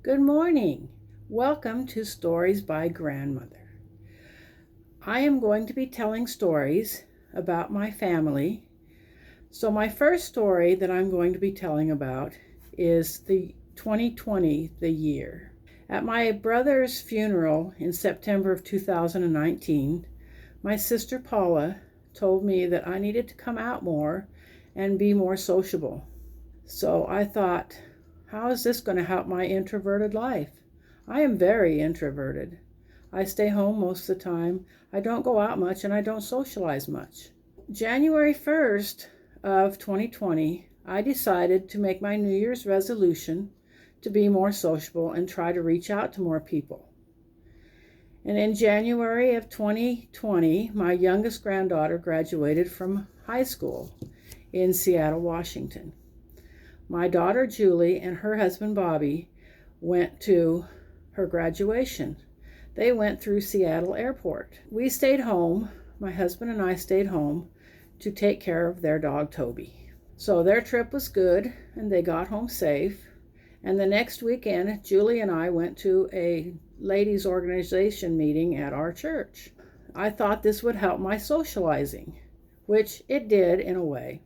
Good morning. Welcome to Stories by Grandmother. I am going to be telling stories about my family. So my first story that I'm going to be telling about is the 2020, the year. At my brother's funeral in September of 2019, my sister Paula told me that I needed to come out more and be more sociable. So I thought, how is this going to help my introverted life? I am very introverted. I stay home most of the time. I don't go out much and I don't socialize much. January 1st of 2020, I decided to make my New Year's resolution to be more sociable and try to reach out to more people. And in January of 2020, my youngest granddaughter graduated from high school in Seattle, Washington. My daughter Julie and her husband Bobby went to her graduation. They went through Seattle Airport. We stayed home, my husband and I stayed home to take care of their dog Toby. So their trip was good and they got home safe. And the next weekend, Julie and I went to a ladies' organization meeting at our church. I thought this would help my socializing, which it did in a way.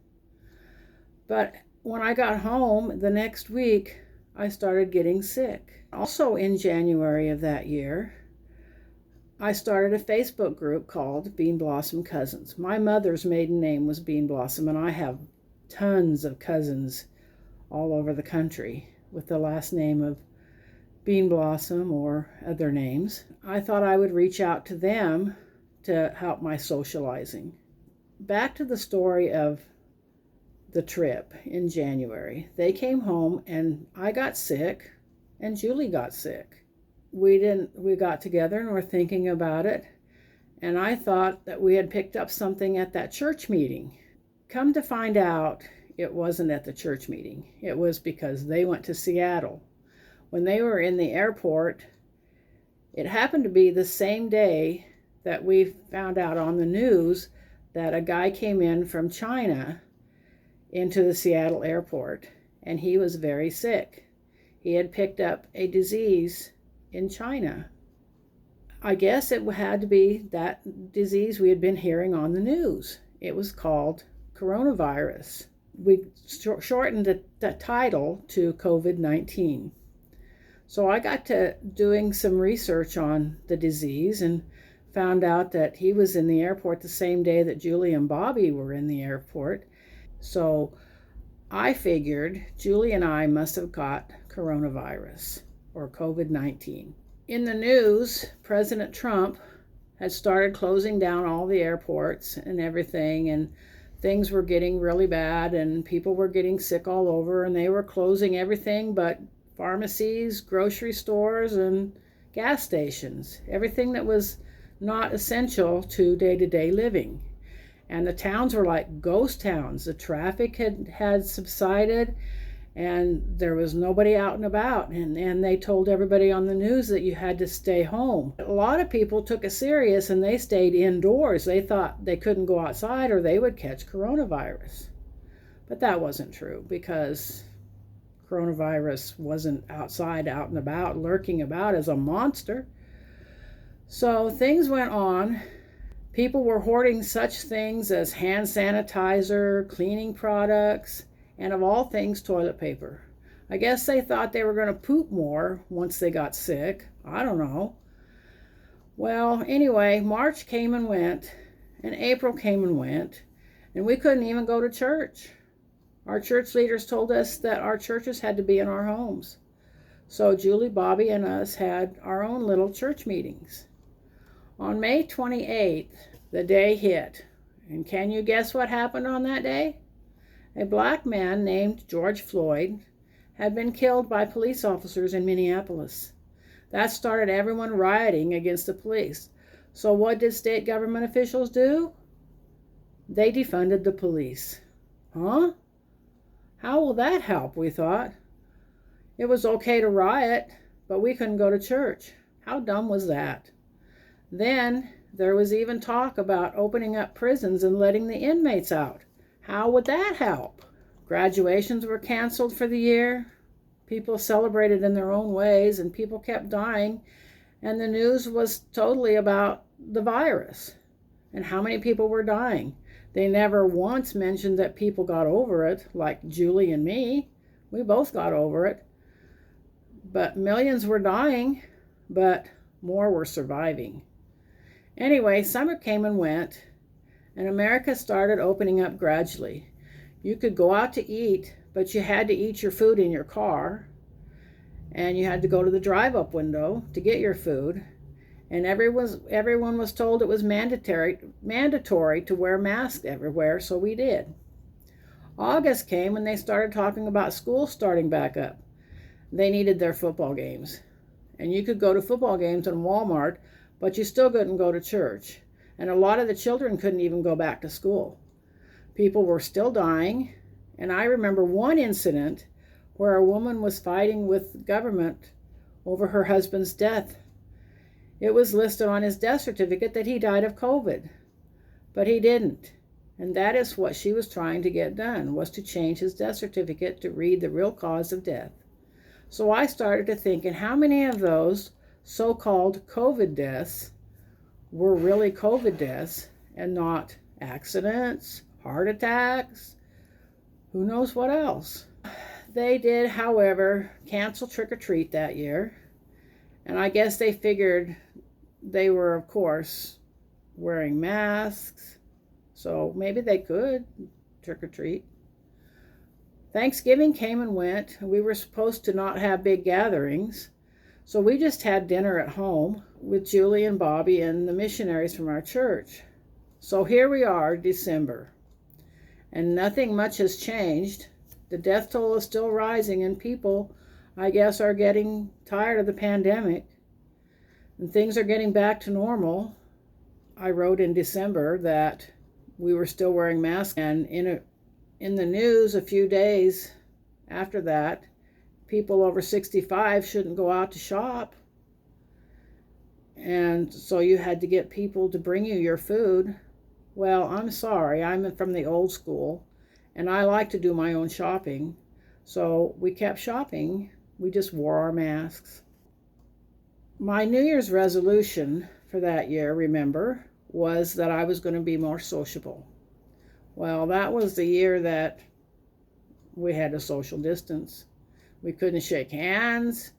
But when I got home the next week, I started getting sick. Also in January of that year, I started a Facebook group called Bean Blossom Cousins. My mother's maiden name was Bean Blossom, and I have tons of cousins all over the country with the last name of Bean Blossom or other names. I thought I would reach out to them to help my socializing. Back to the story of the trip in January. They came home and I got sick and Julie got sick. We got together and were thinking about it, and I thought that we had picked up something at that church meeting. Come to find out, it wasn't at the church meeting. It was because they went to Seattle. When they were in the airport, it happened to be the same day that we found out on the news that a guy came in from China into the Seattle airport, and he was very sick. He had picked up a disease in China. I guess it had to be that disease we had been hearing on the news. It was called coronavirus. We shortened the title to COVID-19. So I got to doing some research on the disease and found out that he was in the airport the same day that Julie and Bobby were in the airport. So I figured Julie and I must have got coronavirus or COVID-19. In the news, President Trump had started closing down all the airports and everything, and things were getting really bad and people were getting sick all over, and they were closing everything but pharmacies, grocery stores, and gas stations. Everything that was not essential to day-to-day living. And the towns were like ghost towns. The traffic had subsided and there was nobody out and about. And they told everybody on the news that you had to stay home. A lot of people took it serious and they stayed indoors. They thought they couldn't go outside or they would catch coronavirus. But that wasn't true, because coronavirus wasn't outside, out and about, lurking about as a monster. So things went on. People were hoarding such things as hand sanitizer, cleaning products, and of all things, toilet paper. I guess they thought they were going to poop more once they got sick. I don't know. Well, anyway, March came and went, and April came and went, and we couldn't even go to church. Our church leaders told us that our churches had to be in our homes. So Julie, Bobby, and us had our own little church meetings. On May 28th, the day hit. And can you guess what happened on that day? A black man named George Floyd had been killed by police officers in Minneapolis. That started everyone rioting against the police. So what did state government officials do? They defunded the police. Huh? How will that help, we thought. It was okay to riot, but we couldn't go to church. How dumb was that? Then there was even talk about opening up prisons and letting the inmates out. How would that help? Graduations were canceled for the year. People celebrated in their own ways, and people kept dying, and the news was totally about the virus and how many people were dying. They never once mentioned that people got over it, like Julie and me. We both got over it. But millions were dying, but more were surviving. Anyway, summer came and went, and America started opening up gradually. You could go out to eat, but you had to eat your food in your car, and you had to go to the drive-up window to get your food, and everyone was told it was mandatory to wear masks everywhere, so we did. August came and they started talking about school starting back up. They needed their football games, and you could go to football games in Walmart, but you still couldn't go to church, and a lot of the children couldn't even go back to school. People were still dying, and I remember one incident where a woman was fighting with the government over her husband's death. It was listed on his death certificate that he died of COVID, but he didn't. And that is what she was trying to get done, was to change his death certificate to read the real cause of death. So I started to thinking, how many of those so-called COVID deaths were really COVID deaths and not accidents, heart attacks, who knows what else? They did, however, cancel Trick or Treat that year. And I guess they figured they were, of course, wearing masks. So maybe they could trick or treat. Thanksgiving came and went. We were supposed to not have big gatherings. So we just had dinner at home with Julie and Bobby and the missionaries from our church. So here we are, December. And nothing much has changed. The death toll is still rising, and people, I guess, are getting tired of the pandemic. And things are getting back to normal. I wrote in December that we were still wearing masks, and in the news a few days after that, people over 65 shouldn't go out to shop. And so you had to get people to bring you your food. Well, I'm sorry, I'm from the old school, and I like to do my own shopping. So we kept shopping. We just wore our masks. My New Year's resolution for that year, remember, was that I was going to be more sociable. Well, that was the year that we had to social distance. We couldn't shake hands.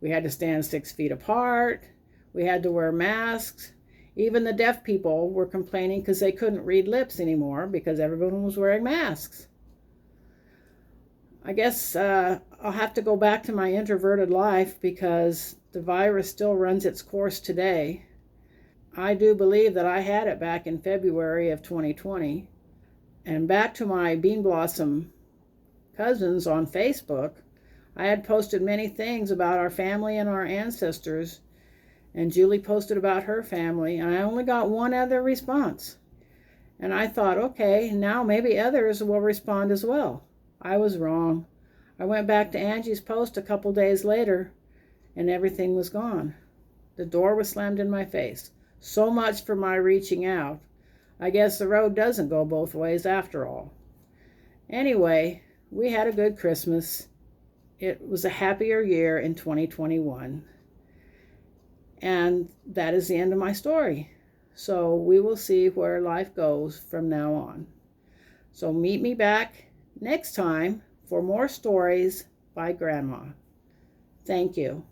We had to stand 6 feet apart. We had to wear masks. Even the deaf people were complaining because they couldn't read lips anymore because everyone was wearing masks. I guess I'll have to go back to my introverted life because the virus still runs its course today. I do believe that I had it back in February of 2020. And back to my Bean Blossom cousins on Facebook, I had posted many things about our family and our ancestors, and Julie posted about her family, and I only got one other response. And I thought, okay, now maybe others will respond as well. I was wrong. I went back to Angie's post a couple days later, and everything was gone. The door was slammed in my face. So much for my reaching out. I guess the road doesn't go both ways after all. Anyway, we had a good Christmas. It was a happier year in 2021. And that is the end of my story. So we will see where life goes from now on. So meet me back next time for more stories by Grandma. Thank you.